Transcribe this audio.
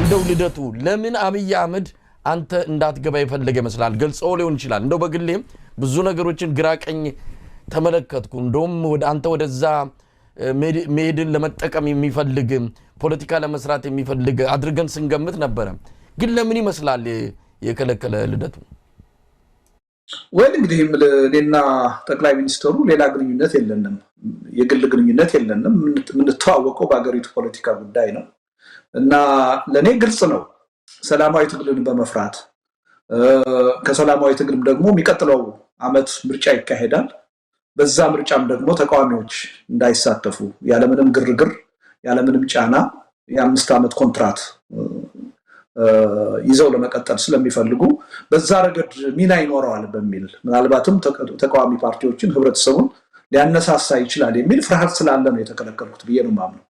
እንደው ልደቱ ለምን አብይ አህመድ አንተ እንዳትገባ ይፈልግ ይመስላል ገልጸው ሊሆን ይችላል እንደው በግሌም ብዙ ነገሮችን ግራቀኝ ተመለከትኩ እንደውም ወደ አንተ ወደዛ መሄድን ለመጠቀም የሚፈልግ ፖለቲካ ለመስራት የሚፈልግ አድርገን ስንገምት ነበር ግን ለምን ይመስላል የከለከለ ልደቱ ወይ እንግዲህ ለኔና ጠቅላይ ሚኒስትሩ ሌላ ግንኙነት የለንም የግል ግንኙነት የለንም ምን ተዋወቀው በአገሪቱ ፖለቲካ ጉዳይ ነው እና ለኔ ግልጽ ነው ሰላማዊ ትግልን በመፍራት ከሰላማዊ ትግልም ደግሞ የሚቀጥለው አመት ምርጫ ይካሄዳል በዛ ምርጫም ደግሞ ተቃዋሚዎች እንዳይሳተፉ ያለምንም ግርግር ያለምንም ጫና የ5 አመት ኮንትራት ይዘው ለመቀጠል ስለሚፈልጉ በዛ ረገድ ሚና ይኖራል በሚል ምናልባትም ተቃዋሚ ፓርቲዎችን ህብረተሰቡን ሊያነሳሳ ይችላል የሚል ፍርሃት ስላለ ነው የተከለከሉት ብዬ ነው ማምነው